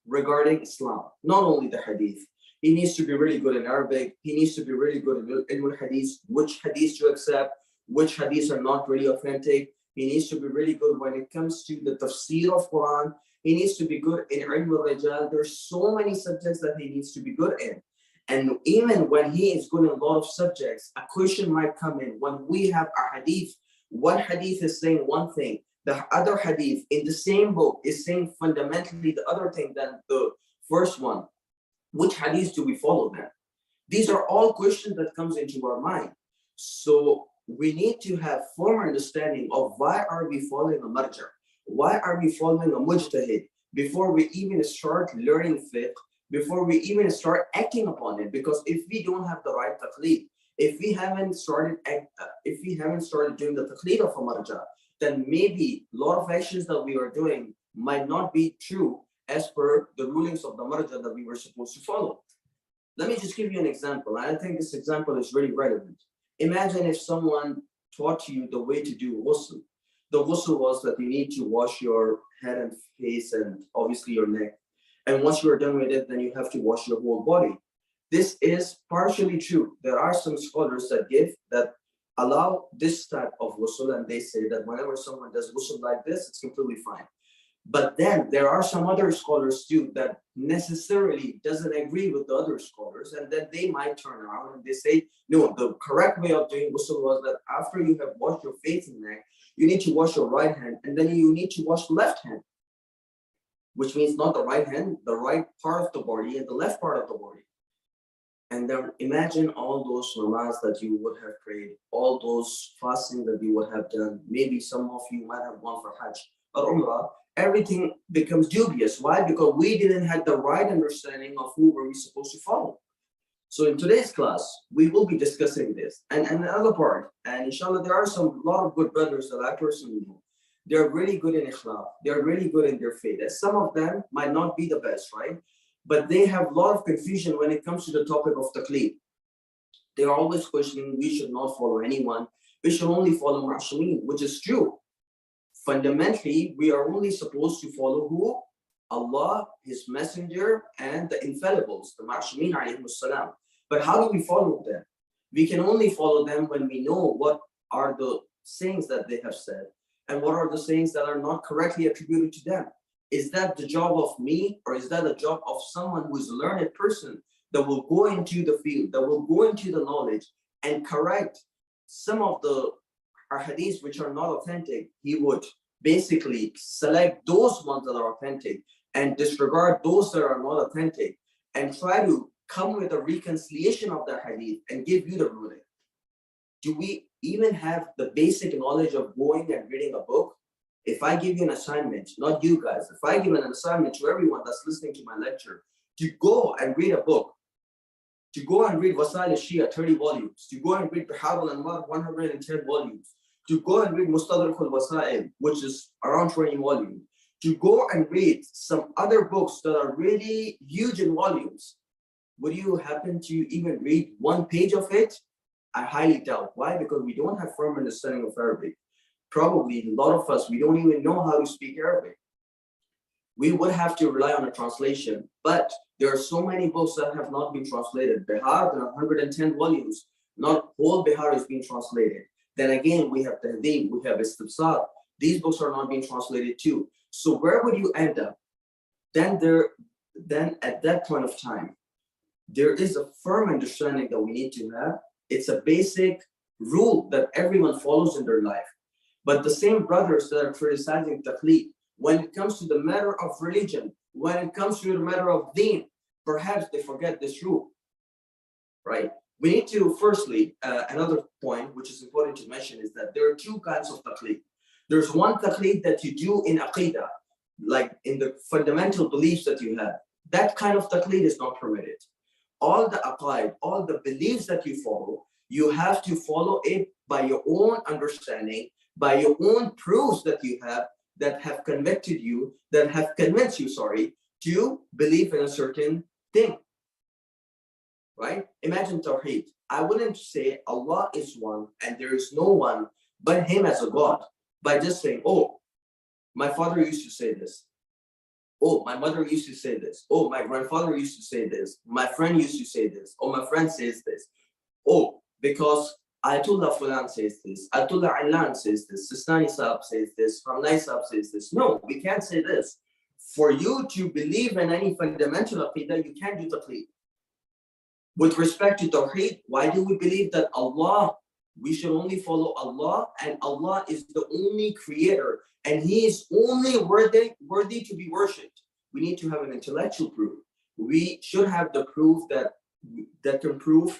regarding Islam, not only the hadith. He needs to be really good in Arabic. He needs to be really good in hadith, which hadith to accept, which hadiths are not really authentic. He needs to be really good when it comes to the tafsir of Quran. He needs to be good in ilm al-rijal. There's so many subjects that he needs to be good in. And even when he is good in a lot of subjects, a question might come in. When we have a hadith, one hadith is saying one thing, the other hadith in the same book is saying fundamentally the other thing than the first one. Which hadith do we follow then? These are all questions that comes into our mind. So we need to have firm understanding of why are we following a marja? Why are we following a mujtahid before we even start learning fiqh, before we even start acting upon it? Because if we don't have the right taqleed, if we haven't started doing the taqleed of a marja, then maybe a lot of actions that we are doing might not be true as per the rulings of the marja that we were supposed to follow. Let me just give you an example. I think this example is really relevant. Imagine if someone taught you the way to do ghusl. The ghusl was that you need to wash your head and face and obviously your neck. And once you are done with it, then you have to wash your whole body. This is partially true. There are some scholars that allow this type of ghusl, and they say that whenever someone does ghusl like this, it's completely fine. But then there are some other scholars too that necessarily doesn't agree with the other scholars, and then they might turn around and they say, no, the correct way of doing ghusl was that after you have washed your face and neck, you need to wash your right hand, and then you need to wash the left hand, which means not the right hand, the right part of the body and the left part of the body. And then imagine all those namaz that you would have prayed, all those fasting that you would have done. Maybe some of you might have gone for Hajj or Umrah. Everything becomes dubious. Why? Because we didn't have the right understanding of who were we supposed to follow. So in today's class, we will be discussing this. And another part, and inshallah, there are a lot of good brothers that I personally know. They're really good in ikhlaq. They're really good in their faith. And some of them might not be the best, right? But they have a lot of confusion when it comes to the topic of taqleed. They're always questioning, we should not follow anyone. We should only follow ma'asumeen, which is true. Fundamentally, we are only supposed to follow who? Allah, His Messenger, and the infallibles, the ma'asumeen alayhimus salam. But how do we follow them? We can only follow them when we know what are the sayings that they have said and what are the sayings that are not correctly attributed to them. Is that the job of me, or is that the job of someone who is a learned person that will go into the field, that will go into the knowledge and correct some of the hadiths which are not authentic? He would basically select those ones that are authentic and disregard those that are not authentic and try to come with a reconciliation of the hadith and give you the ruling. Do we even have the basic knowledge of going and reading a book? If I give you an assignment, not you guys, if I give an assignment to everyone that's listening to my lecture, to go and read a book, to go and read Wasail al-Shia, 30 volumes, to go and read Bihar al-Anwar, 110 volumes, to go and read Mustadrak al-Wasail, which is around 20 volumes, to go and read some other books that are really huge in volumes, would you happen to even read one page of it? I highly doubt. Why? Because we don't have firm understanding of Arabic. Probably a lot of us, we don't even know how to speak Arabic. We would have to rely on a translation, but there are so many books that have not been translated. Bihar, there are 110 volumes, not whole Bihar is being translated. Then again, we have Tahdib, we have Istibsar. These books are not being translated too. So where would you end up? Then at that point of time, there is a firm understanding that we need to have. It's a basic rule that everyone follows in their life. But the same brothers that are criticizing taqleed, when it comes to the matter of religion, when it comes to the matter of deen, perhaps they forget this rule, right? We need to, firstly, another point which is important to mention is that there are two kinds of taqleed. There's one taqleed that you do in aqidah, like in the fundamental beliefs that you have. That kind of taqleed is not permitted. All the aqaid, all the beliefs that you follow, you have to follow it by your own understanding, by your own proofs that you have that have convinced you, to believe in a certain thing, right? Imagine Tawheed. I wouldn't say Allah is one and there is no one but Him as a God by just saying, oh, my father used to say this. oh, my mother used to say this. Oh, my grandfather used to say this. My friend used to say this. Oh, my friend says this. Oh, because Ayatollah Fulan says this. Ayatollah Ilan says this. Sistani Saab says this. Hamdai Saab says this. No, we can't say this. For you to believe in any fundamental aqidah, you can't do taqleed. With respect to tawheed, why do we believe that Allah, we should only follow Allah, and Allah is the only creator, and He is only worthy to be worshipped? We need to have an intellectual proof. We should have the proof that can prove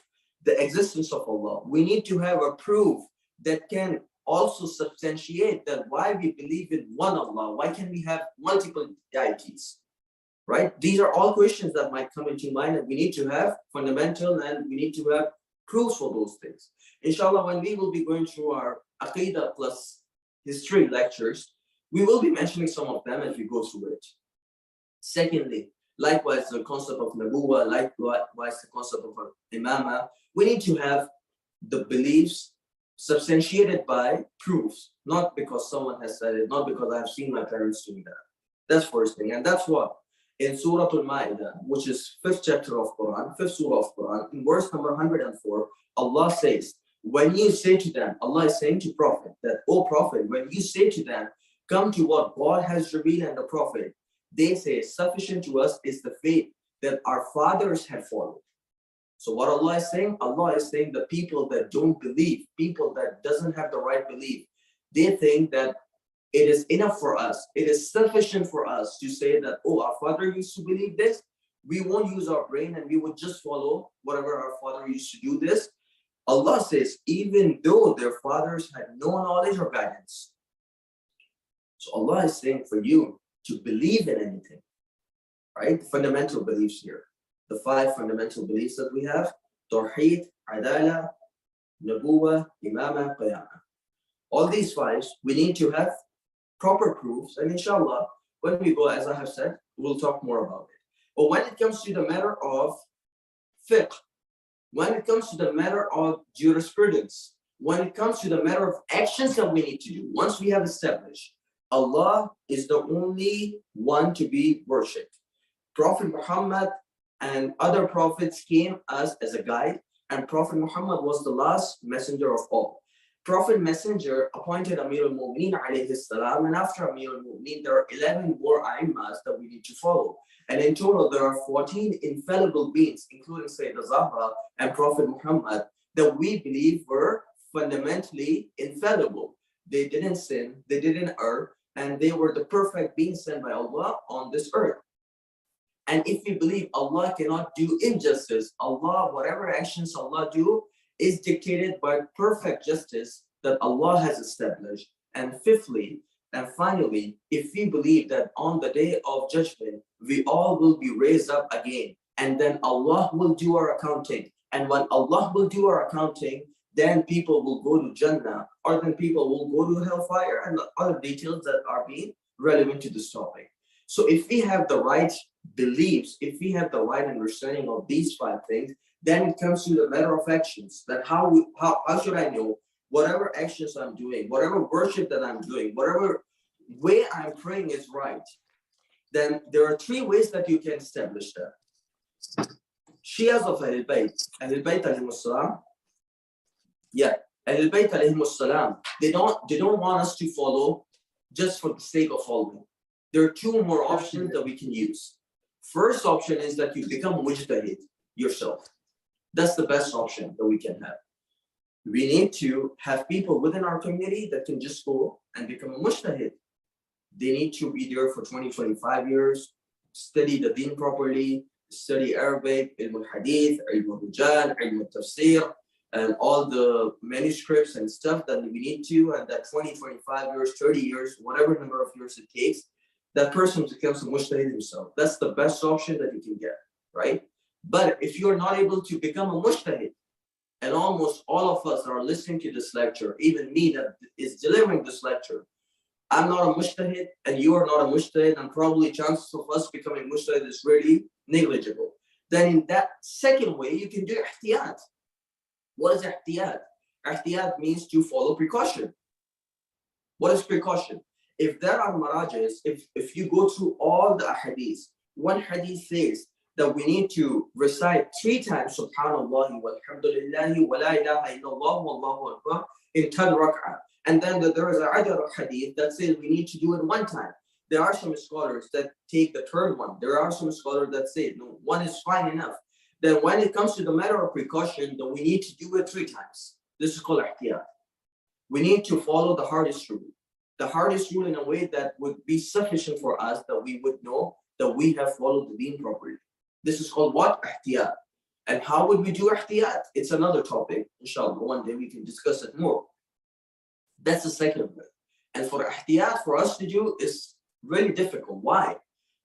the existence of Allah. We need to have a proof that can also substantiate that why we believe in one Allah. Why can we have multiple deities? Right? These are all questions that might come into mind, and we need to have fundamental, and we need to have proofs for those things. Inshallah, when we will be going through our Aqidah plus history lectures, we will be mentioning some of them as we go through it. Secondly, likewise, the concept of Nabuwa, likewise the concept of Imama, we need to have the beliefs substantiated by proofs, not because someone has said it, not because I have seen my parents doing that. That's first thing, and that's what in Surah Al-Ma'idah, which is 5th chapter of Quran, 5th surah of Quran, in verse number 104, Allah says, when you say to them, Allah is saying to Prophet that, O Prophet, when you say to them, come to what God has revealed and the Prophet, they say, sufficient to us is the faith that our fathers have followed. So what Allah is saying the people that don't believe, people that doesn't have the right belief, they think that it is enough for us, it is sufficient for us to say that, oh, our father used to believe this, we won't use our brain and we would just follow whatever our father used to do this. Allah says, even though their fathers had no knowledge or guidance. So Allah is saying for you to believe in anything, right? The fundamental beliefs here. The 5 fundamental beliefs that we have: Tawheed, Adala, Nabuwa, Imama, Qiyamah. All these 5, we need to have proper proofs, and inshallah, when we go, as I have said, we'll talk more about it. But when it comes to the matter of fiqh, when it comes to the matter of jurisprudence, when it comes to the matter of actions that we need to do, once we have established Allah is the only one to be worshipped, Prophet Muhammad and other prophets came as a guide, and Prophet Muhammad was the last messenger of all. Prophet Messenger appointed Amir al-Mu'mineen alayhi salam, and after Amir al-Mu'mineen, there are 11 more A'immas that we need to follow. And in total, there are 14 infallible beings, including Sayyid Zahra and Prophet Muhammad, that we believe were fundamentally infallible. They didn't sin, they didn't err, and they were the perfect beings sent by Allah on this earth. And if we believe Allah cannot do injustice, Allah, whatever actions Allah do, is dictated by perfect justice that Allah has established. And fifthly, and finally, if we believe that on the day of judgment, we all will be raised up again, and then Allah will do our accounting. And when Allah will do our accounting, then people will go to Jannah, or then people will go to hellfire, and other details that are being relevant to this topic. So if we have the right beliefs, if we have the right understanding of these 5 things, then it comes to the matter of actions, that how should I know whatever actions I'm doing, whatever worship that I'm doing, whatever way I'm praying is right. Then there are 3 ways that you can establish that. Shias of Ahlul Bayt alayhimus salam, Ahlul Bayt alayhimus salam, they don't want us to follow just for the sake of following. There are 2 more options that we can use. First option is that you become mujtahid yourself. That's the best option that we can have. We need to have people within our community that can just go and become a mujtahid. They need to be there for 20, 25 years, study the deen properly, study Arabic, ilm al-hadith, ilm al-rijal, ilm al-tafsir, and all the manuscripts and stuff that we need to, and that 20, 25 years, 30 years, whatever number of years it takes, that person becomes a mujtahid himself. That's the best option that you can get, right? But if you're not able to become a mujtahid, and almost all of us are listening to this lecture, even me that is delivering this lecture, I'm not a mujtahid and you are not a mujtahid, and probably chances of us becoming mujtahid is really negligible. Then in that second way, you can do ihtiyat. What is ihtiyat? Ihtiyat means to follow precaution. What is precaution? If there are marajis, if you go through all the hadiths, one hadith says that we need to recite 3 times Subhanallah walhamdulillahi wa la ilaha illallah wallahu akbar in 10 rak'ah. And then there is a other hadith that says we need to do it 1 time. There are some scholars that take the third one. There are some scholars that say, no, 1 is fine enough. Then when it comes to the matter of precaution, then we need to do it 3 times. This is called ihtiyat. We need to follow the hardest rule. The hardest rule in a way that would be sufficient for us, that we would know that we have followed the deen properly. This is called what? Ihtiyat. And how would we do ihtiyat? It's another topic. Inshallah, one day we can discuss it more. That's the second way. And for ihtiyat, for us to do is really difficult. Why?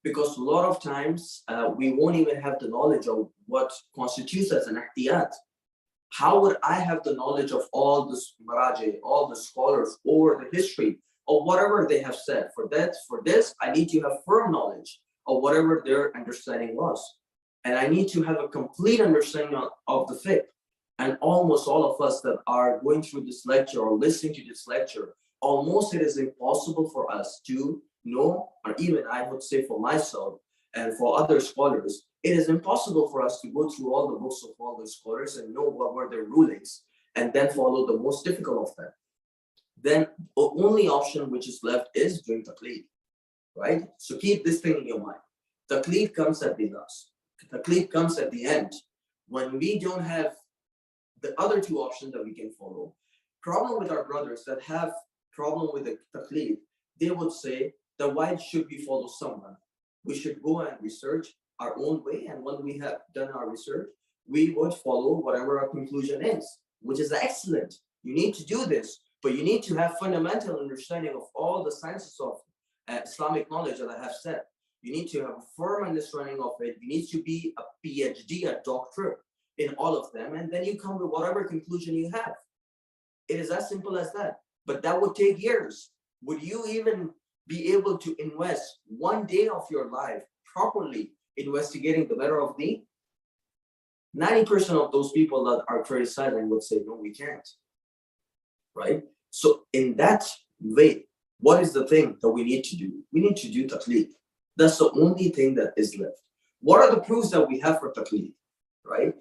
Because a lot of times we won't even have the knowledge of what constitutes as an ihtiyat. How would I have the knowledge of all the maraji, all the scholars, or the history of whatever they have said? For this, I need to have firm knowledge of whatever their understanding was. And I need to have a complete understanding of the fiqh. And almost all of us that are going through this lecture or listening to this lecture, almost it is impossible for us to know, or even I would say for myself and for other scholars, it is impossible for us to go through all the books of all the scholars and know what were their rulings and then follow the most difficult of them. Then the only option which is left is doing taqleed, right? So keep this thing in your mind. Taqleed comes at the last. Taqleed comes at the end. When we don't have the other 2 options that we can follow. Problem with our brothers that have problem with the taqleed, they would say that why should we follow someone? We should go and research our own way, and when we have done our research, we would follow whatever our conclusion is, which is excellent. You need to do this, but you need to have fundamental understanding of all the sciences of Islamic knowledge that I have said. You need to have a firm understanding of it. You need to be a PhD, a doctorate in all of them, and then you come with whatever conclusion you have. It is as simple as that. But that would take years. Would you even be able to invest 1 day of your life properly investigating the matter of deen? 90% of those people that are criticizing would say, no, we can't. Right? So in that way, what is the thing that we need to do? We need to do taqleed. That's the only thing that is left. What are the proofs that we have for taqleed? Right?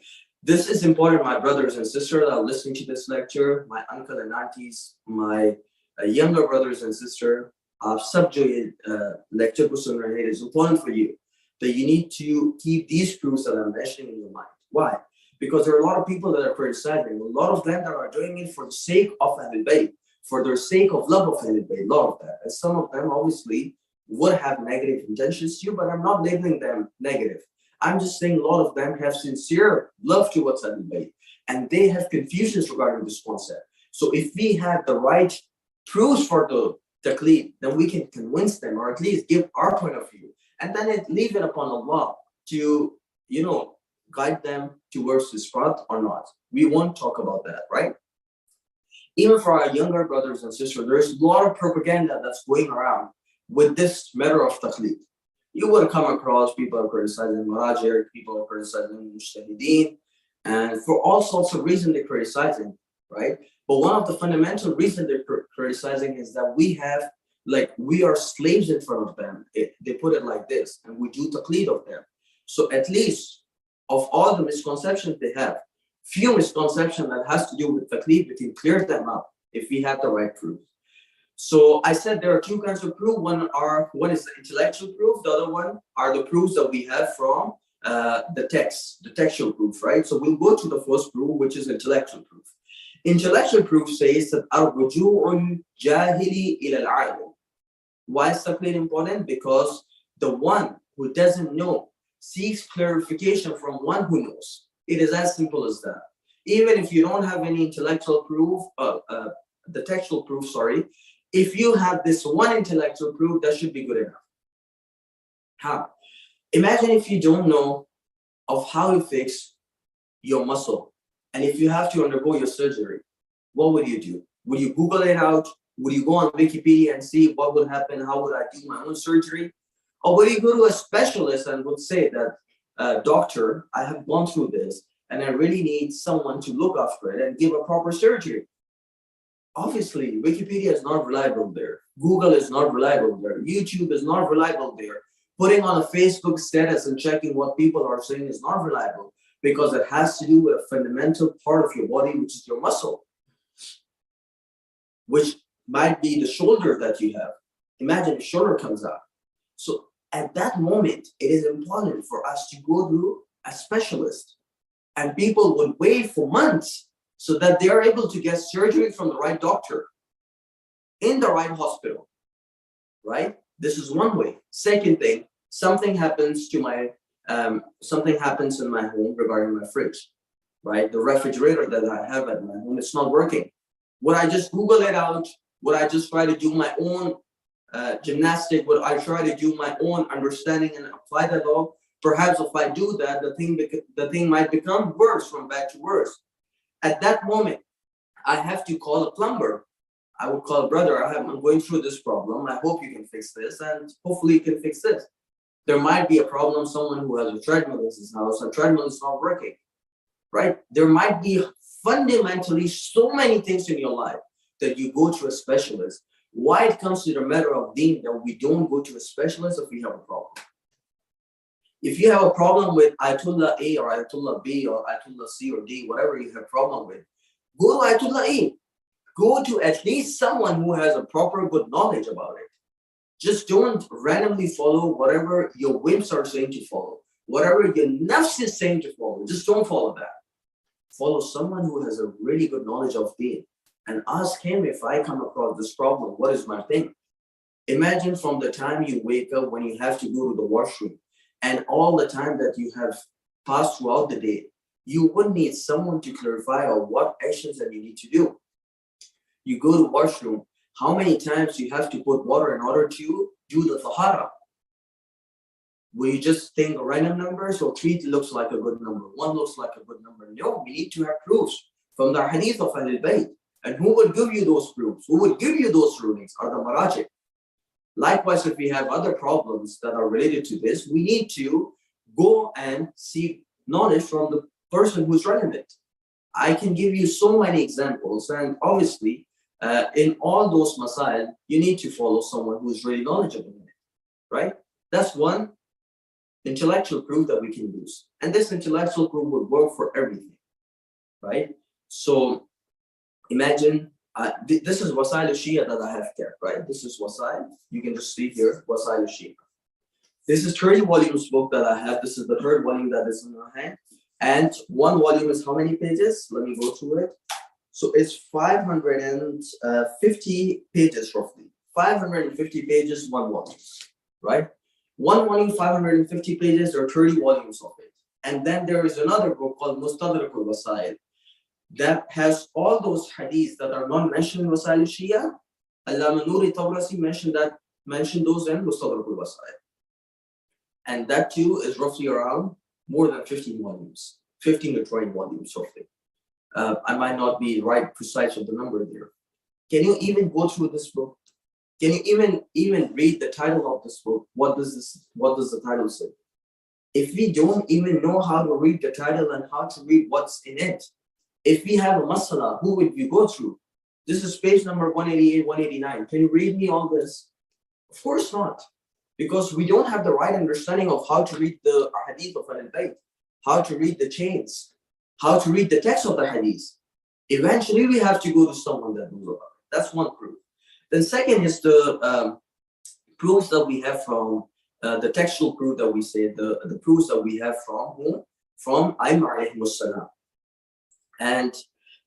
This is important, my brothers and sisters that are listening to this lecture, my uncle and aunties, my younger brothers and sisters. Lecture it is important for you that you need to keep these proofs that I'm mentioning in your mind. Why? Because there are a lot of people that are criticizing. A lot of them that are doing it for the sake of Ahlul Bayt, for their sake of love of Ahlul Bayt, a lot of that. And some of them obviously would have negative intentions to you, but I'm not labeling them negative. I'm just saying a lot of them have sincere love towards Ahlul Bayt, and they have confusions regarding this concept. So if we have the right proofs for the taqleed, then we can convince them, or at least give our point of view, and then leave it upon Allah to, guide them towards this path or not. We won't talk about that, right? Even for our younger brothers and sisters, there's a lot of propaganda that's going around with this matter of taqleed. You will come across people criticizing Marajir, people criticizing Mujtahideen, and for all sorts of reasons they're criticizing, right? But one of the fundamental reasons they're criticizing is that we are slaves in front of them. They put it like this, and we do taqleed of them. So at least of all the misconceptions they have, few misconceptions that has to do with taqleed, we can clear them up if we have the right proof. So I said there are 2 kinds of proof. One is the intellectual proof. The other one are the proofs that we have from the text, the textual proof, right? So we'll go to the first proof, which is intellectual proof. Intellectual proof says that al-ruju'ul jahili ila al-alim. Why is taqleed important? Because the one who doesn't know seeks clarification from one who knows. It is as simple as that. Even if you don't have any intellectual proof, the textual proof, sorry, if you have this one intellectual proof, that should be good enough. How? Imagine if you don't know of how to fix your muscle, and if you have to undergo your surgery, what would you do? Would you Google it out? Would you go on Wikipedia and see what would happen? How would I do my own surgery? Or would you go to a specialist and would say that, doctor, I have gone through this, and I really need someone to look after it and give a proper surgery? Obviously, Wikipedia is not reliable there. Google is not reliable there. YouTube is not reliable there. Putting on a Facebook status and checking what people are saying is not reliable, because it has to do with a fundamental part of your body, which is your muscle, which might be the shoulder that you have. Imagine the shoulder comes out. So at that moment, it is important for us to go to a specialist. And people would wait for months so that they are able to get surgery from the right doctor in the right hospital, right? This is one way. Second thing, something happens in my home regarding my fridge, right? The refrigerator that I have at my home, it's not working. Would I just Google it out? Would I just try to do my own gymnastic? Would I try to do my own understanding and apply that all? Perhaps if I do that, the thing might become worse, from bad to worse. At that moment, I have to call a plumber. I would call, brother, I'm going through this problem. I hope you can fix this, and hopefully you can fix this. There might be a problem, someone who has a treadmill in his house, a treadmill is not working, right? There might be fundamentally so many things in your life that you go to a specialist. Why it comes to the matter of deen that we don't go to a specialist if we have a problem? If you have a problem with Ayatollah A or Ayatollah B or Ayatollah C or D, whatever you have problem with, go to Ayatollah A. Go to at least someone who has a proper good knowledge about it. Just don't randomly follow whatever your whims are saying to follow. Whatever your nafs is saying to follow, just don't follow that. Follow someone who has a really good knowledge of deen and ask him, if I come across this problem, what is my thing? Imagine from the time you wake up when you have to go to the washroom and all the time that you have passed throughout the day, you would need someone to clarify what actions that you need to do. You go to washroom, how many times you have to put water in order to do the tahara? Will you just think random numbers? So 3 looks like a good number, 1 looks like a good number. No, we need to have proofs from the hadith of Ahlul Bayt. And who will give you those proofs? Who will give you those rulings? Are the marajih. Likewise, if we have other problems that are related to this, we need to go and seek knowledge from the person who's relevant. I can give you so many examples, and obviously, in all those masail, you need to follow someone who's really knowledgeable in it, right? That's one intellectual proof that we can use. And this intellectual proof will work for everything, right? So imagine, this is Wasail al-Shia that I have kept, right? This is Wasail. You can just see here, Wasail al-Shia. This is 30 volumes book that I have. This is the 3rd volume that is in my hand. And one volume is how many pages? Let me go through it. So it's 550 pages roughly. 550 pages, one volume, right? One volume, 550 pages, there are 30 volumes of it. And then there is another book called Mustadrak al-Wasail that has all those hadiths that are not mentioned in Wasail al-Shia. Allama Nuri Tabrasi mentioned those in Mustadrak al-Wasail. And that too is roughly around more than 15 volumes, 15 to 20 volumes roughly. I might not be right precise with the number there. Can you even go through this book? Can you even read the title of this book? What does the title say? If we don't even know how to read the title and how to read what's in it, if we have a masala, who would we go through? This is page number 188, 189. Can you read me all this? Of course not. Because we don't have the right understanding of how to read the hadith of Ahlul Bayt, how to read the chains, how to read the text of the hadith. Eventually, we have to go to someone that knows about it. That's one proof. Then second is the proofs that we have from the textual proof that we say, the proofs that we have from whom? From Aim alayhimus salam. And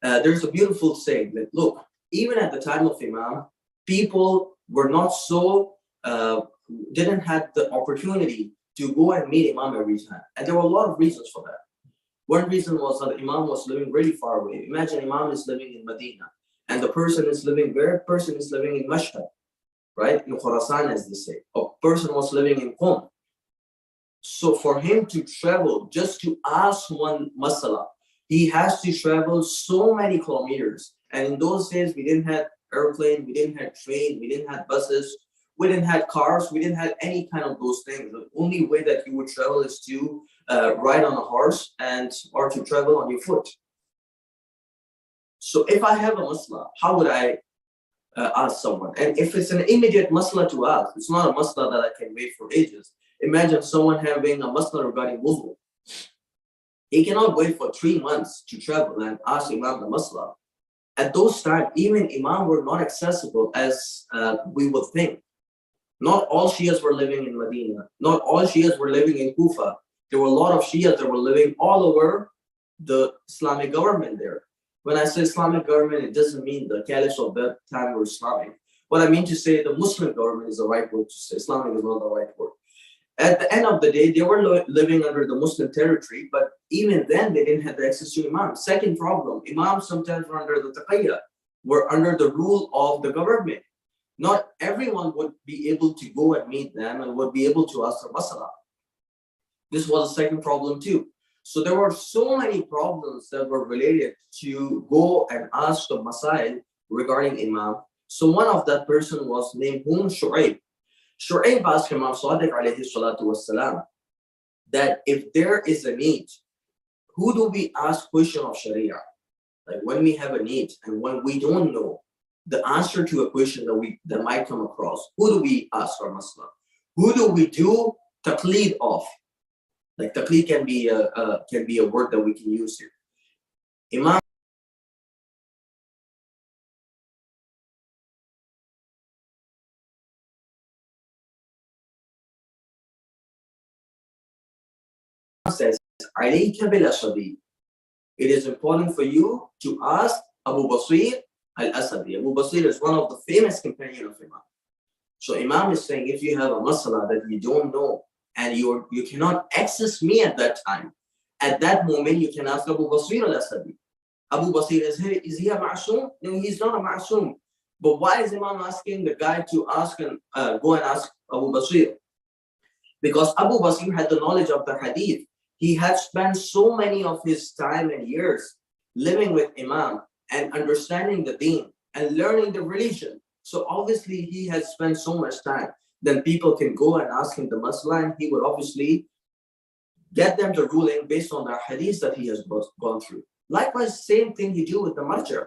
there's a beautiful saying that, look, even at the time of Imam, people were not so, didn't have the opportunity to go and meet Imam every time. And there were a lot of reasons for that. One reason was that Imam was living really far away. Imagine Imam is living in Medina, and the person is living where? Person is living in Masjid, right? In Khurasan, as they say. A person was living in Qom. So for him to travel just to ask one masala, he has to travel so many kilometers. And in those days, we didn't have airplane, we didn't have train, we didn't have buses, we didn't have cars, we didn't have any kind of those things. The only way that you would travel is to ride on a horse or to travel on your foot. So if I have a masala, how would I ask someone. And if it's an immediate masla to ask, it's not a masla that I can wait for ages. Imagine someone having a masla regarding wudu. He cannot wait for 3 months to travel and ask Imam the masla. At those times, even Imam were not accessible as we would think. Not all Shias were living in Medina. Not all Shias were living in Kufa. There were a lot of Shias that were living all over the Islamic government there. When I say Islamic government, it doesn't mean the caliphs of that time were Islamic. What I mean to say, the Muslim government is the right word to say. Islamic is not the right word. At the end of the day, they were living under the Muslim territory, but even then they didn't have the access to Imam. Second problem, Imams sometimes were under the taqiyya, were under the rule of the government. Not everyone would be able to go and meet them and would be able to ask the masala. This was a second problem too. So there were so many problems that were related to go and ask the masail regarding Imam. So one of that person was named Shu'aib. Shu'aib asked Imam Sadiq alayhi salatu wassalam that if there is a need, who do we ask question of Sharia? Like when we have a need and when we don't know the answer to a question that might come across, who do we ask for masla? Who do we do TAQLEED of? Like TAQLEED can be a word that we can use here. Imam says, "Alayka bil asadi." It is important for you to ask Abu Basir al-Asadi. Abu Basir is one of the famous companions of Imam. So Imam is saying, if you have a masala that you don't know and you cannot access me at that time, at that moment you can ask Abu Basir al-Asadi. Abu Basir is he a ma'asum? No, he's not a ma'asum. But why is Imam asking the guy to ask and go and ask Abu Basir? Because Abu Basir had the knowledge of the hadith. He had spent so many of his time and years living with Imam and understanding the deen and learning the religion. So obviously he has spent so much time. Then people can go and ask him the masala and he would obviously get them the ruling based on the hadith that he has gone through. Likewise, same thing you do with the marja.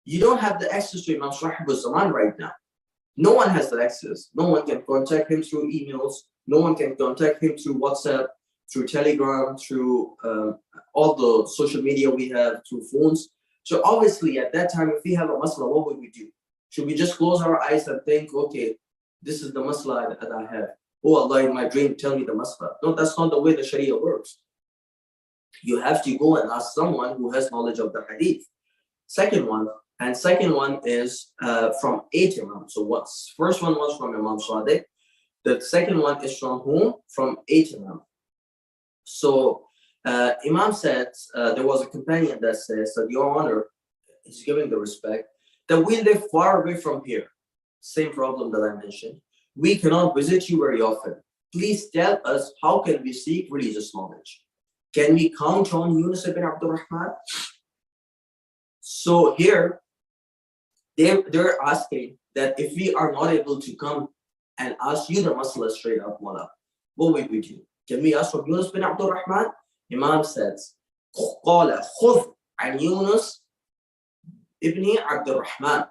You don't have the access to Imam Sahib al-Zaman right now. No one has the access. No one can contact him through emails. No one can contact him through WhatsApp, through Telegram, through all the social media we have, through phones. So obviously at that time, if we have a masla, what would we do? Should we just close our eyes and think, okay, this is the masla that I have. Oh Allah, in my dream, tell me the masla. No, that's not the way the Sharia works. You have to go and ask someone who has knowledge of the hadith. Second one is from 8 Imam. So what's first one was from Imam Sadiq. The second one is from whom? From 8 Imam. So Imam said, there was a companion that says that your honor is giving the respect that we live far away from here. Same problem that I mentioned. We cannot visit you very often. Please tell us, how can we seek religious knowledge? Can we count on Yunus ibn Abdul Rahman? So here, they're asking that if we are not able to come and ask you the masala straight up, Mawla, what would we do? Can we ask from Yunus bin Abdul Rahman? Imam says, قال خذ عن يونس ibn Abdul Rahman.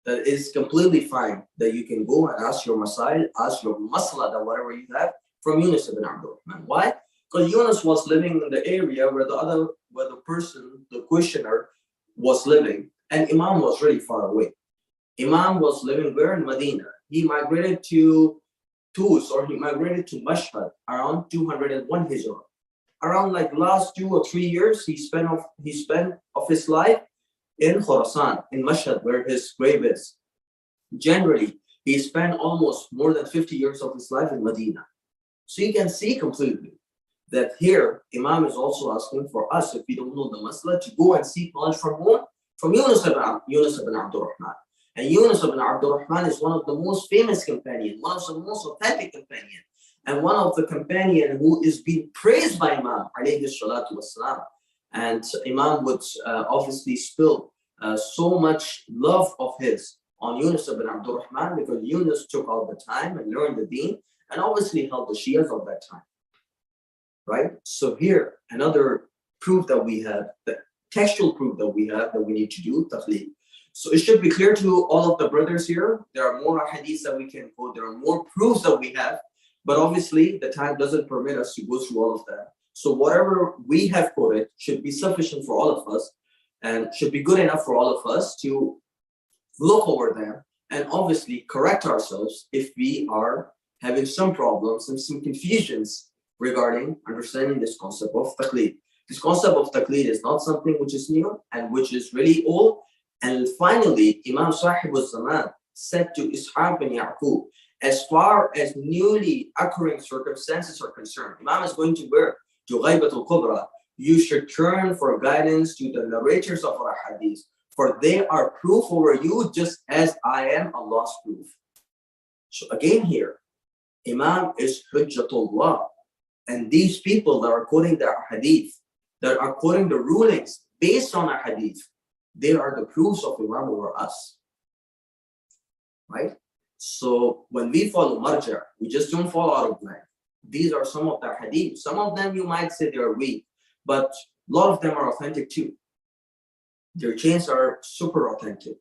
That is completely fine. That you can go and ask your masail, ask your masala, that whatever you have, from Yunus ibn Abdul Rahman. Why? Because Yunus was living in the area where the person, the questioner, was living, and Imam was really far away. Imam was living where? In Medina. He migrated to Tus, or he migrated to Masjid around 201 Hijrah. Around like last 2 or 3 years, he spent of his life in Khorasan, in Masjid, where his grave is. Generally, he spent almost more than 50 years of his life in Medina. So you can see completely that here, Imam is also asking for us, if we don't know the masala, to go and seek knowledge from whom? From Yunus ibn Abdul Rahman. And Yunus ibn Abdul Rahman is one of the most famous companions, one of the most authentic companions, and one of the companions who is being praised by Imam, alayhi salatu wassalam. And Imam would obviously spill so much love of his on Yunus ibn Abdul Rahman, because Yunus took all the time and learned the deen, and obviously helped the Shias of that time. Right? So here, another proof that we have, the textual proof that we have that we need to do, TAQLEED. So it should be clear to all of the brothers here, there are more hadiths that we can quote, there are more proofs that we have, but obviously the time doesn't permit us to go through all of that. So whatever we have quoted should be sufficient for all of us and should be good enough for all of us to look over them and obviously correct ourselves if we are having some problems and some confusions regarding understanding this concept of taqleed. This concept of taqleed is not something which is new and which is really old. And finally, Imam Sahib al-Zaman said to Ishaq bin Yaqub, as far as newly occurring circumstances are concerned, Imam is going to where? To Ghaibat al-Kubra. You should turn for guidance to the narrators of our hadith, for they are proof over you just as I am Allah's proof. So again here, Imam is Hujjatullah. And these people that are quoting the hadith, that are quoting the rulings based on a hadith, they are the proofs of Imam over us. Right? So when we follow marja, we just don't fall out of line. These are some of the hadith. Some of them you might say they are weak, but a lot of them are authentic too. Their chains are super authentic.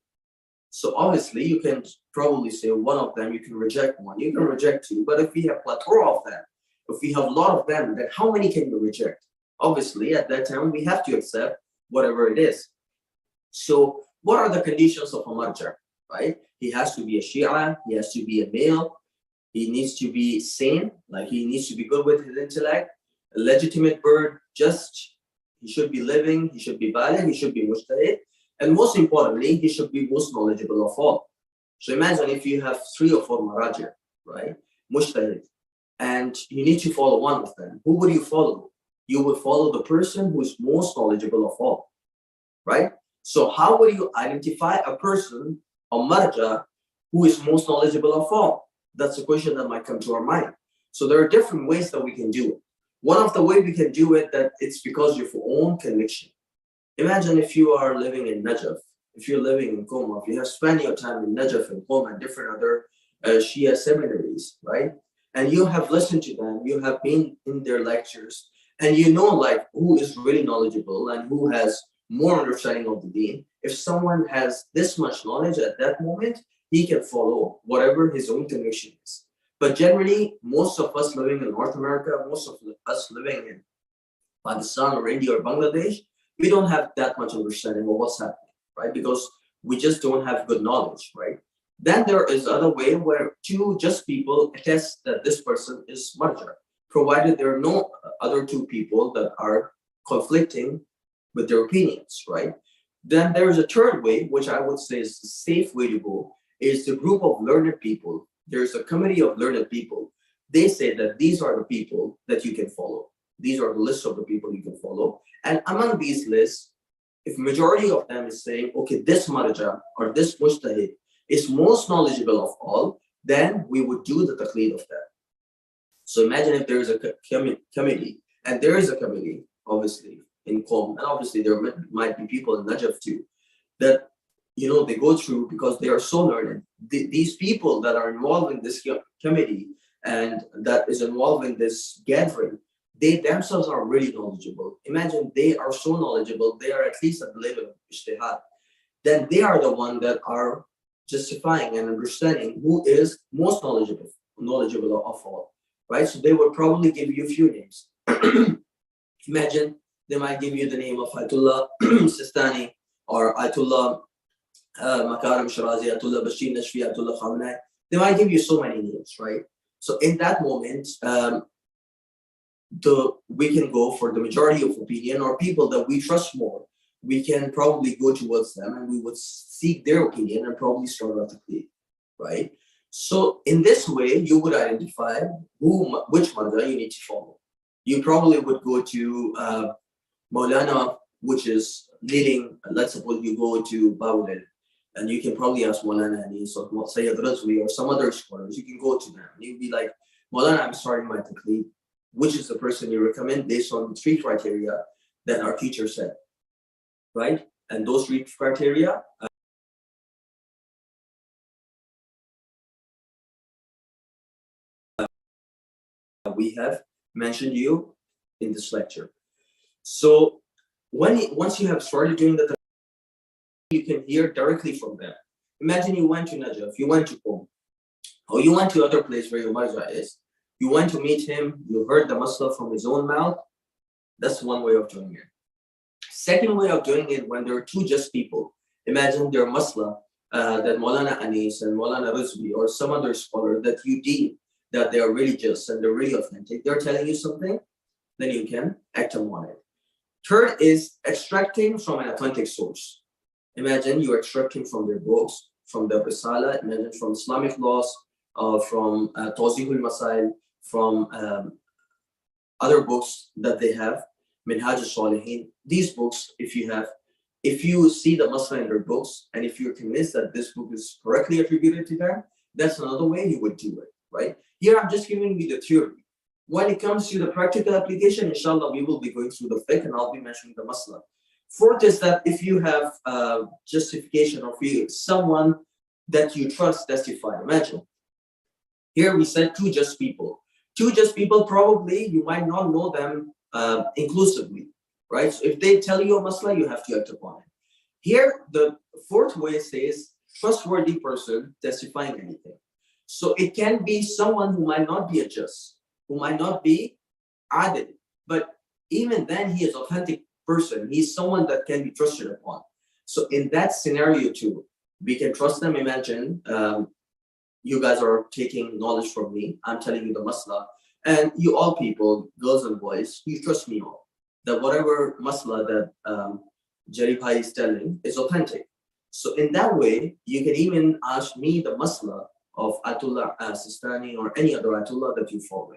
So obviously you can probably say one of them, you can reject one, you can reject two, but if we have plethora of them, if we have a lot of them, then how many can you reject? Obviously at that time we have to accept whatever it is. So what are the conditions of a marja, right? He has to be a Shia, he has to be a male, he needs to be sane, like he needs to be good with his intellect, a legitimate bird, just, he should be living, he should be baligh, he should be mujtahid, and most importantly, he should be most knowledgeable of all. So imagine if you have 3 or 4 maraja, right? Mujtahid, and you need to follow one of them. Who would you follow? You would follow the person who is most knowledgeable of all, right? So how would you identify a person, a marja, who is most knowledgeable of all? That's a question that might come to our mind. So there are different ways that we can do it. One of the ways we can do it, that it's because of your own conviction. Imagine if you are living in Najaf, if you're living in Qom, if you have spent your time in Najaf and Qom and different other Shia seminaries, right? And you have listened to them, you have been in their lectures, and you know like who is really knowledgeable and who has more understanding of the deen. If someone has this much knowledge at that moment, he can follow whatever his own conviction is. But generally, most of us living in North America, most of us living in Pakistan or India or Bangladesh, we don't have that much understanding of what's happening, right? Because we just don't have good knowledge, right? Then there is other way where two just people attest that this person is marja, provided there are no other 2 people that are conflicting with their opinions, right? Then there is a third way, which I would say is the safe way to go, is the group of learned people. There's a committee of learned people. They say that these are the people that you can follow. These are the lists of the people you can follow. And among these lists, if majority of them is saying, okay, this marja or this mujtahid is most knowledgeable of all, then we would do the taqleed of that. So imagine if there is a committee, and there is a committee, obviously, in Qom, and obviously there might be people in Najaf too, that, you know, they go through because they are so learned. These people that are involved in this committee and that is involved in this gathering, they themselves are really knowledgeable. Imagine they are so knowledgeable, they are at least at the level of ijtihad. Then they are the ones that are justifying and understanding who is most knowledgeable of all, right? So they will probably give you a few names. Imagine they might give you the name of Ayatollah Sistani or Ayatollah Makarim Shirazi, Ayatollah Bashir Nashfi, Ayatollah Khamenei. They might give you so many names, right? So in that moment, we can go for the majority of opinion or people that we trust more. We can probably go towards them and we would seek their opinion and probably start out the taqleed, right? So in this way, you would identify which madhab you need to follow. You probably would go to Maulana, which is leading. Let's suppose you go to Bawlil, and you can probably ask Maulana Anis or Syed Razwi or some other scholars. You can go to them and you'd be like, Maulana, I'm starting my taqleed. Which is the person you recommend based on the 3 criteria that our teacher said, right? And those 3 criteria we have mentioned you in this lecture. So once you have started doing the you can hear directly from them. Imagine you went to Najaf, you went to Qom, or you went to other place where your marja is. You went to meet him, you heard the masla from his own mouth. That's one way of doing it. Second way of doing it, when there are two just people. Imagine their masla that Maulana Anis and Maulana Rizvi or some other scholar that you deem that they are really just and they're really authentic. They're telling you something, then you can act upon it. Third is extracting from an authentic source. Imagine you're extracting from their books, from the Risala, imagine from Islamic laws, from Tawzihul Masail, from other books that they have, Minhaj al-Salihin. These books, if you see the masla in their books, and if you're convinced that this book is correctly attributed to them, that's another way you would do it, right? Here I'm just giving you the theory. When it comes to the practical application, inshallah, we will be going through the fiqh and I'll be mentioning the masla. Fourth is that if you have justification or someone that you trust testify, imagine. Here we said two just people. Two just people, probably you might not know them inclusively, right? So if they tell you a masla, you have to act upon it. Here, the fourth way says trustworthy person testifying anything. So it can be someone who might not be a just, who might not be adil, but even then he is authentic person. He's someone that can be trusted upon. So in that scenario too, we can trust them. Imagine you guys are taking knowledge from me. I'm telling you the masla, and you all people, girls and boys, you trust me all. That whatever masla that Jarry Haider is telling is authentic. So in that way, you can even ask me the masla of Atullah Sistani or any other Atullah that you follow,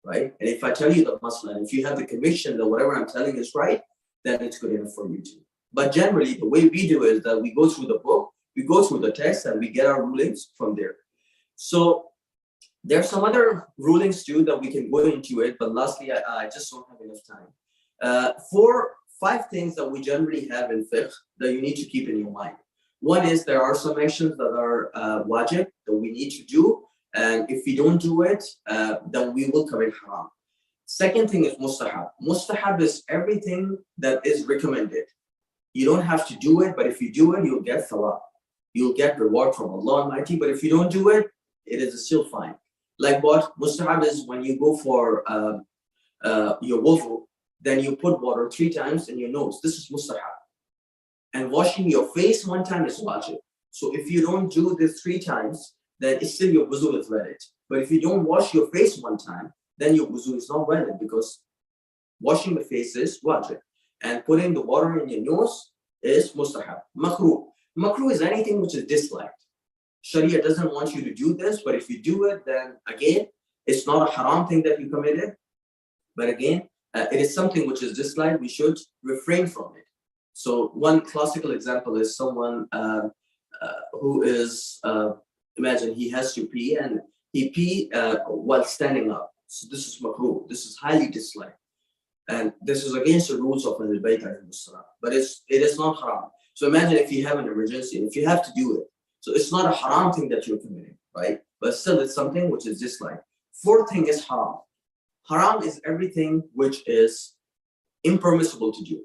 right? And if I tell you the masla, and if you have the conviction that whatever I'm telling is right, then it's good enough for you too. But generally, the way we do is that we go through the book, we go through the text, and we get our rulings from there. So there are some other rulings too that we can go into it, but lastly, I just don't have enough time. 5 things that we generally have in fiqh that you need to keep in your mind. One is there are some actions that are wajib that we need to do, and if we don't do it, then we will commit haram. Second thing is mustahab. Mustahab is everything that is recommended. You don't have to do it, but if you do it, you'll get thawab. You'll get reward from Allah Almighty, but if you don't do it, it is still fine. Like what? Mustahab is when you go for your wudu, then you put water 3 times in your nose. This is mustahab. And washing your face 1 time is wajib. So if you don't do this 3 times, then it's still your wudu is valid. But if you don't wash your face 1 time, then your wudu is not valid, because washing the face is wajib. And putting the water in your nose is mustahab. Makruh. Makruh is anything which is disliked. Sharia doesn't want you to do this, but if you do it, then again, it's not a haram thing that you committed. But again, it is something which is disliked. We should refrain from it. So one classical example is someone who is, imagine he has to pee and he pee while standing up. So this is makruh. This is highly disliked. And this is against the rules of Ahlul Bayt, but it is not haram. So imagine if you have an emergency, if you have to do it. So it's not a haram thing that you're committing, right? But still it's something which is disliked. 4th thing is haram. Haram is everything which is impermissible to do,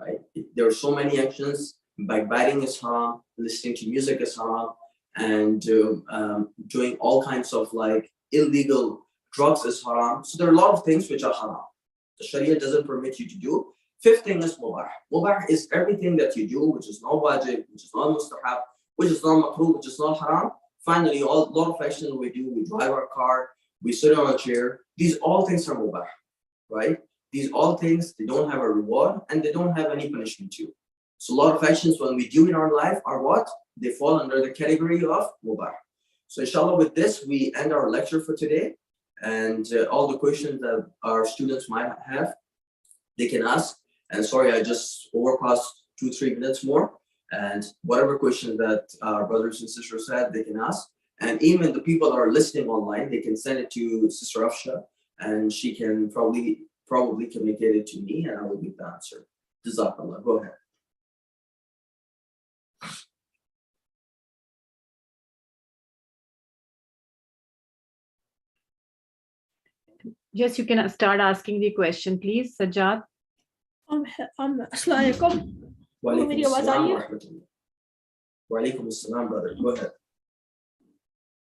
right? There are so many actions. Backbiting is haram, listening to music is haram, and doing all kinds of like illegal drugs is haram. So there are a lot of things which are haram. The Sharia doesn't permit you to do. 5th thing is mubah. Mubah is everything that you do which is not wajib, which is not mustahab, which is not makruh, which is not haram. Finally, a lot of actions we do, we drive our car, we sit on a chair. These all things are mubah, right? These all things, they don't have a reward and they don't have any punishment too. So a lot of actions when we do in our life are what? They fall under the category of mubah. So inshallah, with this, we end our lecture for today. And all the questions that our students might have, they can ask. And sorry, I just overpassed 2-3 minutes more. And whatever question that our brothers and sisters had, they can ask. And even the people that are listening online, they can send it to Sister Afshan, and she can probably communicate it to me, and I will give the answer. Jazakallah. Go ahead. Yes, you can start asking the question, please, Sajjad. Assalamu alaikum. मेरी आवाज आ रही है? Wa alaikum assalam, brother. Go ahead.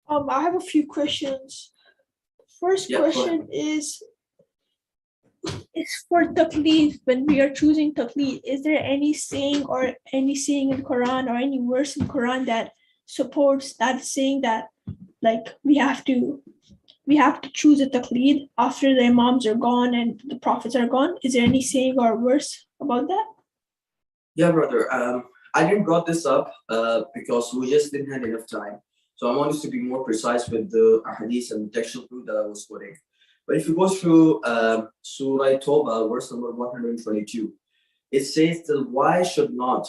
I have a few questions. First question is for taqleed. When we are choosing taqleed, is there any saying in Quran or any verse in Quran that supports that saying that like we have to choose a taqleed after the imams are gone and the prophets are gone? Is there any saying or verse about that? Yeah, brother. I didn't brought this up because we just didn't have enough time. So I wanted to be more precise with the hadith and textual proof that I was quoting. But if you go through Surah Tawbah, verse number 122, it says that why should not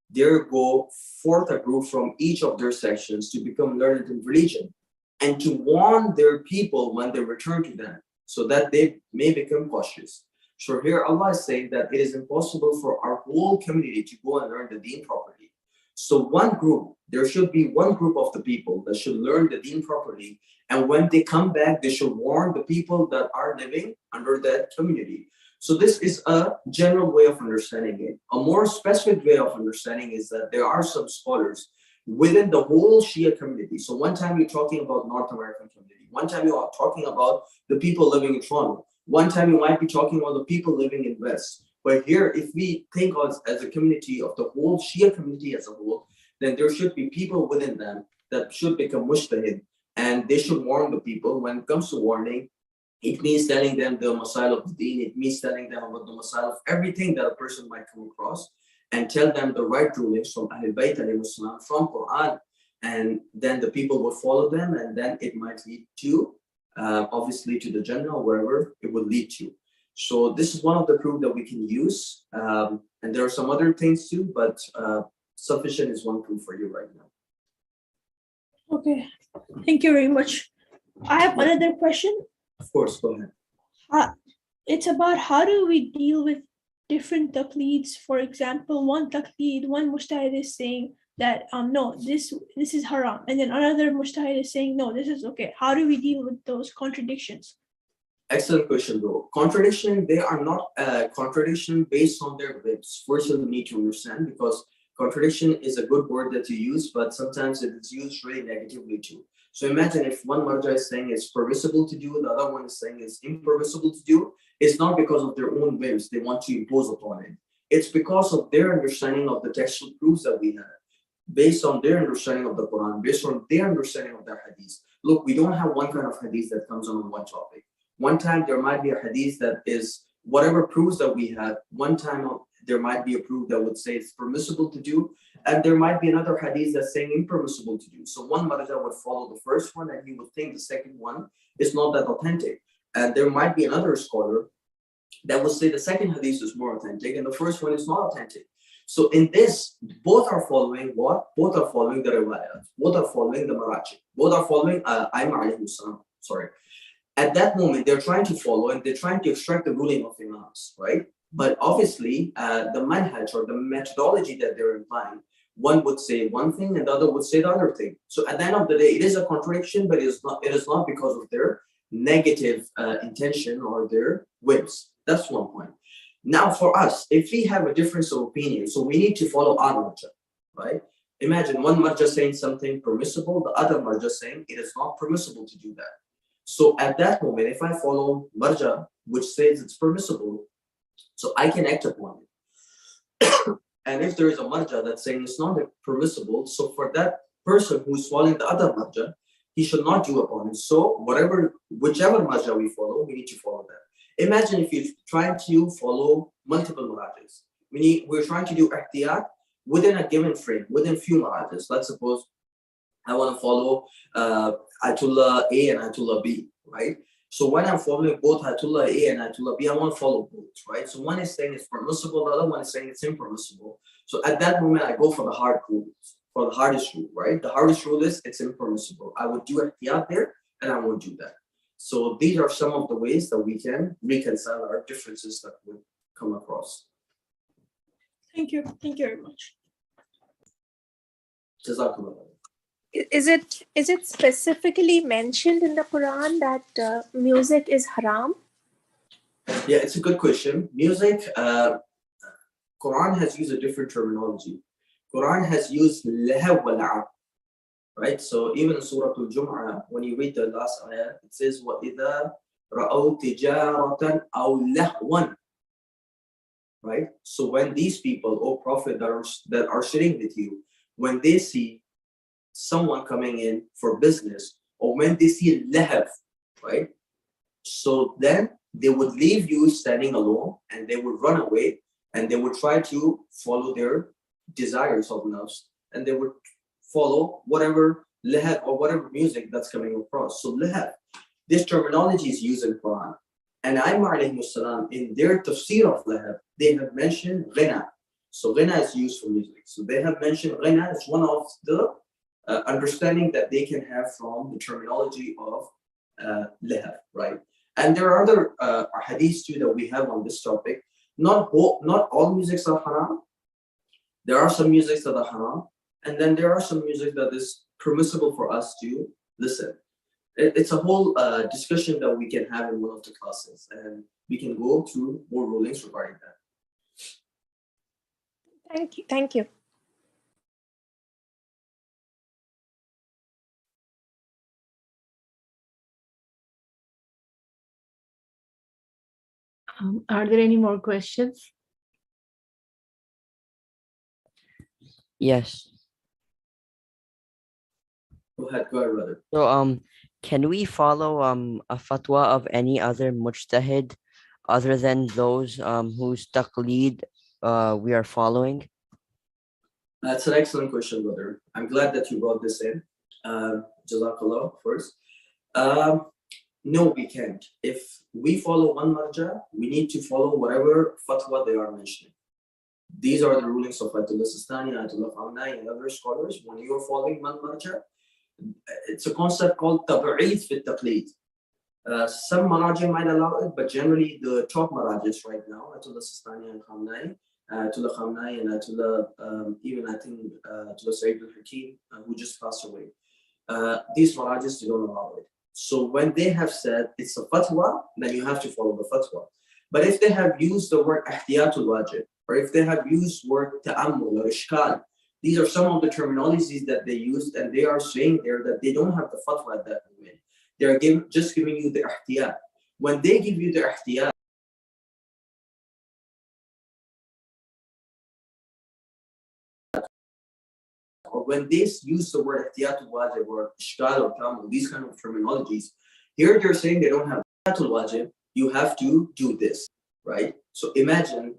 there go forth a group from each of their sections to become learned in religion and to warn their people when they return to them so that they may become cautious. So here Allah is saying that it is impossible for our whole community to go and learn the deen properly. So there should be one group of the people that should learn the deen properly. And when they come back, they should warn the people that are living under that community. So this is a general way of understanding it. A more specific way of understanding is that there are some scholars within the whole Shia community. So one time you're talking about North American community. One time you are talking about the people living in Toronto. One time you might be talking about the people living in West. But here, if we think of as a community of the whole Shia community as a whole, then there should be people within them that should become mujtahid, and they should warn the people. When it comes to warning, it means telling them the masail of the deen. It means telling them about the masail of everything that a person might come across, and tell them the right rulings from Ahlul Bayt alayhi salam, from Quran, and then the people will follow them, and then it might lead to, obviously, to the Jannah or wherever it will lead to. So this is one of the proof that we can use, and there are some other things too, but sufficient is one proof for you right now. Okay, thank you very much. I have another question. Of course, go ahead. It's about how do we deal with different taqleeds? For example, one taqleed, one mujtahid is saying that no, this is haram, and then another mujtahid is saying no, this is okay. How do we deal with those contradictions? Excellent question, bro. Contradiction, they are not contradiction based on their whims. First, you need to understand, because contradiction is a good word that you use, but sometimes it is used really negatively too. So imagine if one marja is saying it's permissible to do, the other one is saying it's impermissible to do. It's not because of their own whims they want to impose upon it. It's because of their understanding of the textual proofs that we have, based on their understanding of the Quran, based on their understanding of the hadith. Look, we don't have one kind of hadith that comes on one topic. One time there might be a hadith that is whatever proofs that we have. One time there might be a proof that would say it's permissible to do, and there might be another hadith that's saying impermissible to do. So one marja would follow the first one, and he would think the second one is not that authentic. And there might be another scholar that would say the second hadith is more authentic, and the first one is not authentic. So in this, both are following what? Both are following the riwayat. Both are following the marajih. Both are following sorry. At that moment, they're trying to follow and they're trying to extract the ruling of imams, right? But obviously, the manhaj or the methodology that they're implying, one would say one thing and the other would say the other thing. So at the end of the day, it is a contradiction, but it is not because of their negative intention or their whims. That's one point. Now for us, if we have a difference of opinion, so we need to follow our marja, right? Imagine one marja saying something permissible, the other marja saying it is not permissible to do that. So at that moment, if I follow marja, which says it's permissible, so I can act upon it. And if there is a marja that's saying it's not permissible, so for that person who's following the other marja, he should not do upon it. So whichever marja we follow, we need to follow that. Imagine if you're trying to follow multiple marajas. We're trying to do ihtiyat within a given frame, within few marajas. Let's suppose I want to follow Ayatollah A and Ayatollah B, right? So when I'm following both Ayatollah A and Ayatollah B, I want to follow both, right? So one is saying it's permissible, the other one is saying it's impermissible. So at that moment, I go for the hard rule, for the hardest rule, right? The hardest rule is it's impermissible. I would do ihtiyat there, and I won't do that. So these are some of the ways that we can reconcile our differences that we come across. Thank you. Thank you very much. Jazakallah. Is it specifically mentioned in the Quran that music is haram? Yeah, it's a good question. Music, Quran has used a different terminology. Quran has used lahab wa la'ab, right? So even in Surah Al-Jum'ah, when you read the last ayah, it says, وَإِذَا رَأَوْا تِجَارَةً أَوْ لَهْوًا, right? So when these people, O Prophet, that are sitting with you, when they see someone coming in for business, or when they see lahab, right? So then they would leave you standing alone, and they would run away, and they would try to follow their desires of nafs, and they would follow whatever lahab or whatever music that's coming across. So lahab, this terminology is used in Quran. And Salam, in their tafsir of lahab, they have mentioned ghina. So ghina is used for music. So they have mentioned ghina as one of the understanding that they can have from the terminology of lahab, right? And there are other hadiths too that we have on this topic. Not all musics are haram. There are some musics that are haram, and then there are some music that is permissible for us to listen. It's a whole discussion that we can have in one of the classes, and we can go through more rulings regarding that. Thank you. Thank you. Are there any more questions? Yes. Go ahead, brother. So can we follow a fatwa of any other mujtahid other than those whose taqleed we are following? That's an excellent question, brother. I'm glad that you brought this in. Jazakallah first. No, we can't. If we follow one marja, we need to follow whatever fatwa they are mentioning. These are the rulings of Ayatollah Sistani, Ayatollah Khamenei, and other scholars. When you are following one marja, it's a concept called tab'id fi taqleed. Some marajim might allow it, but generally the top marajis right now, Ayatollah Sistani and Khamenei, Ayatollah Khamenei, and Ayatollah, even I think Ayatollah Sayyid al-Hakim, who just passed away. These marajis, they don't allow it. So when they have said it's a fatwa, then you have to follow the fatwa. But if they have used the word ihtiyatul wajib, or if they have used word ta'ammul or ishkal, these are some of the terminologies that they used, and they are saying there that they don't have the fatwa at that moment. They are just giving you the ihtiyat. When they give you the ihtiyat, or when they use the word ihtiyatul wajib or ishkal or ta'ammul, these kind of terminologies, here they're saying they don't have ihtiyatul wajib, you have to do this, right? So imagine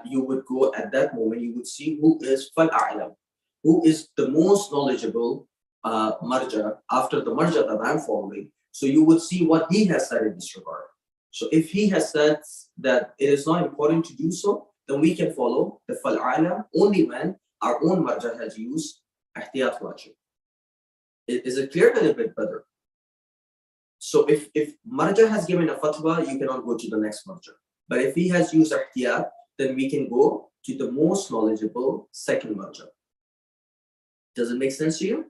you would go at that moment, you would see who is fal-a'lam, who is the most knowledgeable marja after the marja that I'm following. So you would see what he has said in this regard. So if he has said that it is not important to do so, then we can follow the fal-a'lam only when our own marja has used ihtiyat wajib. Is it clear? A little bit better? So if marja has given a fatwa, you cannot go to the next marja. But if he has used ihtiyat, then we can go to the most knowledgeable second marja. Does it make sense to you?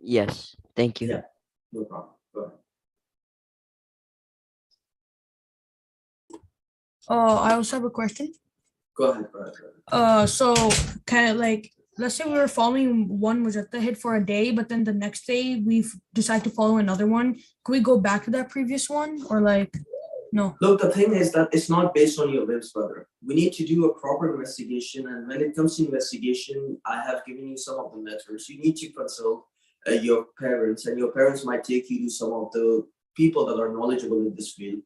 Yes, thank you. Yeah, no problem. Go ahead. I also have a question. Go ahead. So kind of like, let's say we were following one mujtahid for a day, but then the next day we decide to follow another one. Can we go back to that previous one, or like, no? Look, the thing is that it's not based on your whims, brother. We need to do a proper investigation, and when it comes to investigation, I have given you some of the methods. You need to consult your parents, and your parents might take you to some of the people that are knowledgeable in this field.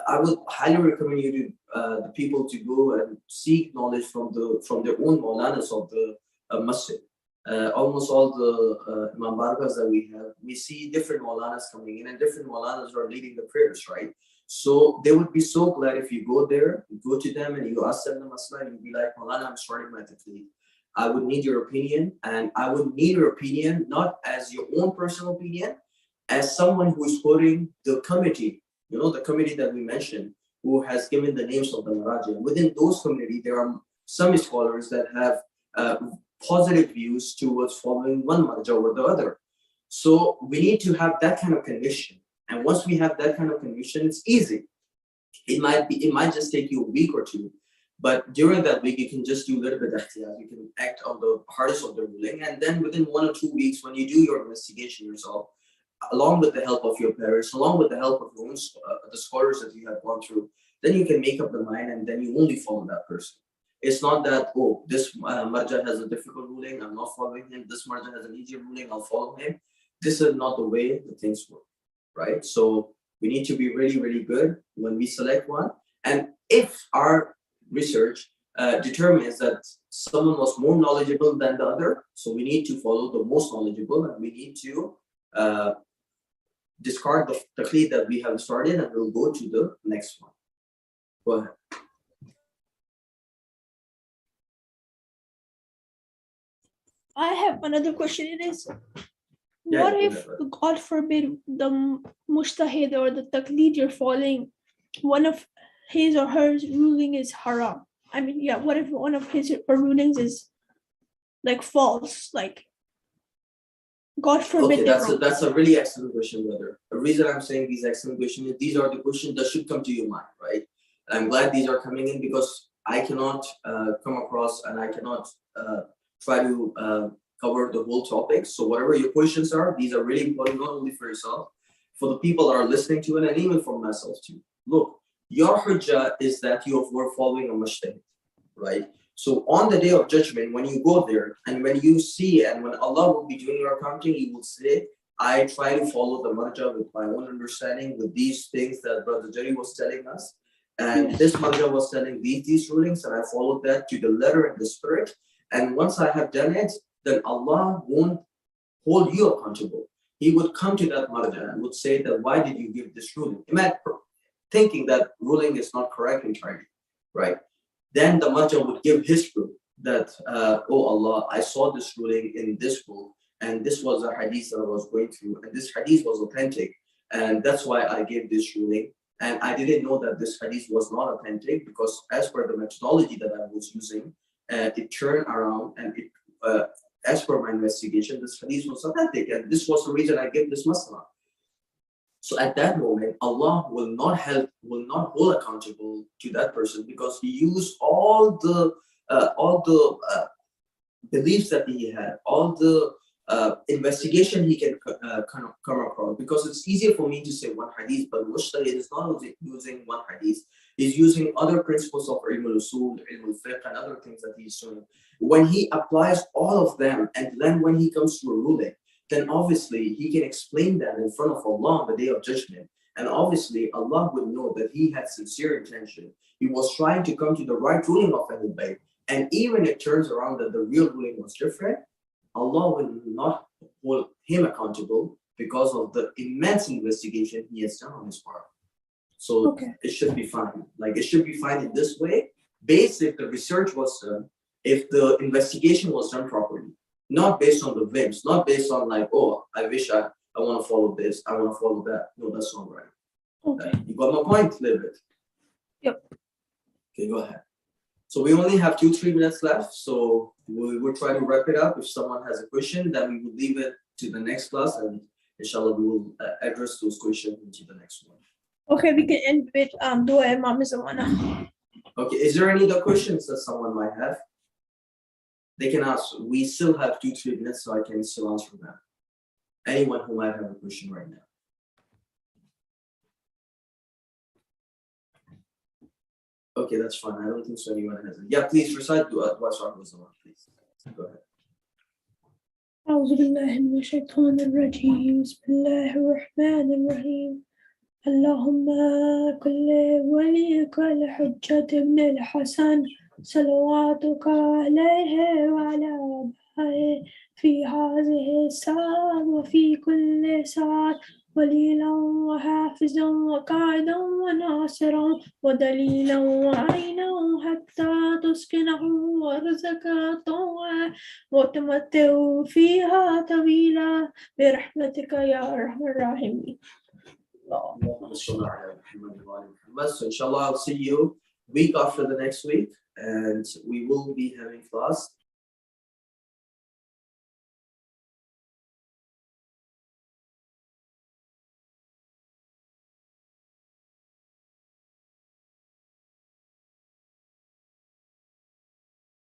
I would highly recommend you to the people to go and seek knowledge from their own maulanas of the Masjid. Almost all the Imam Barkas that we have, we see different maulanas coming in, and different maulanas are leading the prayers, right? So they would be so glad if you go there, you go to them and you ask them the masla, and you'd be like, Maulana, I'm starting my taqleed. I would need your opinion, and I would need your opinion not as your own personal opinion, as someone who is quoting the committee, you know, the committee that we mentioned, who has given the names of the Maraji. Within those committee, there are some scholars that have positive views towards following one marja over the other. So we need to have that kind of conviction. And once we have that kind of conviction, it's easy. It might just take you a week or two, But during that week, you can just do a little bit of ikhtiyar. You can act on the hardest of the ruling. And then within 1 or 2 weeks, when you do your investigation yourself, along with the help of your parents, along with the help of your own, the scholars that you have gone through, then you can make up the mind and then you only follow that person. It's not that, oh, this marja has a difficult ruling, I'm not following him. This marja has an easier ruling, I'll follow him. This is not the way the things work, right? So we need to be really, really good when we select one. And if our research determines that someone was more knowledgeable than the other, so we need to follow the most knowledgeable, and we need to discard the taqleed that we have started, and we'll go to the next one. Go ahead. I have another question. It is, Yeah, what you if, God forbid, the mujtahid or the taqleed you're following, one of his or her ruling is haram? I mean, yeah, what if one of his or rulings is like false? Like, God forbid. Okay, that's a really excellent question, brother. The reason I'm saying these excellent questions is these are the questions that should come to your mind, right? And I'm glad these are coming in because I cannot come across and I cannot try to cover the whole topic. So whatever your questions are, these are really important, not only for yourself, for the people that are listening to it, and even for myself too. Look, your hujjah is that you were following a mujtahid, right? So on the day of judgment, when you go there and when you see and when Allah will be doing your accounting, He will say, I try to follow the marja with my own understanding, with these things that Brother Jarry was telling us. And this marja was telling these rulings, and I followed that to the letter and the spirit. And once I have done it, then Allah won't hold you accountable. He would come to that marja and would say that, why did you give this ruling? Imagine thinking that ruling is not correct entirely, right? Then the marja would give his proof that, oh Allah, I saw this ruling in this book, and this was a hadith that I was going through, and this hadith was authentic, and that's why I gave this ruling. And I didn't know that this hadith was not authentic because as per the methodology that I was using, it turned around and it, as per my investigation, this hadith was authentic, and this was the reason I gave this masala. So at that moment, Allah will not hold accountable to that person because he used all the beliefs that he had, all the investigation he can kind of come across. Because it's easier for me to say one hadith, but mujtahid is not using one hadith. He's using other principles of ilm al-usul, ilm al-fiqh, and other things that he's doing. When he applies all of them, and then when he comes to a ruling, then obviously he can explain that in front of Allah on the day of judgment. And obviously Allah will know that he had sincere intention. He was trying to come to the right ruling of Ahlul Bayt. And even if it turns around that the real ruling was different, Allah will not hold him accountable because of the immense investigation he has done on his part. So It should be fine. Like, it should be fine in this way, based if the research was done, if the investigation was done properly. Not based on the whims, not based on like, oh, I wish I want to follow this, I want to follow that. No, that's not right. Okay. You got my point a little bit. Yep. Okay, go ahead. So we only have 2-3 minutes left. So we will try to wrap it up. If someone has a question, then we will leave it to the next class, and inshallah we will address those questions into the next one. Okay, we can end with dua Imam Zamana. Okay, is there any other questions that someone might have? They can ask. We still have 2-3 minutes, so I can still answer them. Anyone who might have a question right now. Okay, that's fine. I don't think so anyone has it. Yeah, please recite dua Zaman, please. Go ahead. أعوذ بالله من الشيطان الرجيم بسم الله الرحمن الرحيم اللهم كل وليك الحجة ابن الحسن صلواتك عليه وعلى آبائه في هذه الساعة وفي كل ساعة وليلا وحافظا وقائدا وناصرا ودليلا وعينا حتى تسكنه ورزقك طوعا وتمتع فيها طويلا برحمتك يا أرحم الراحمين. So inshallah, I'll see you week after the next week, and we will be having class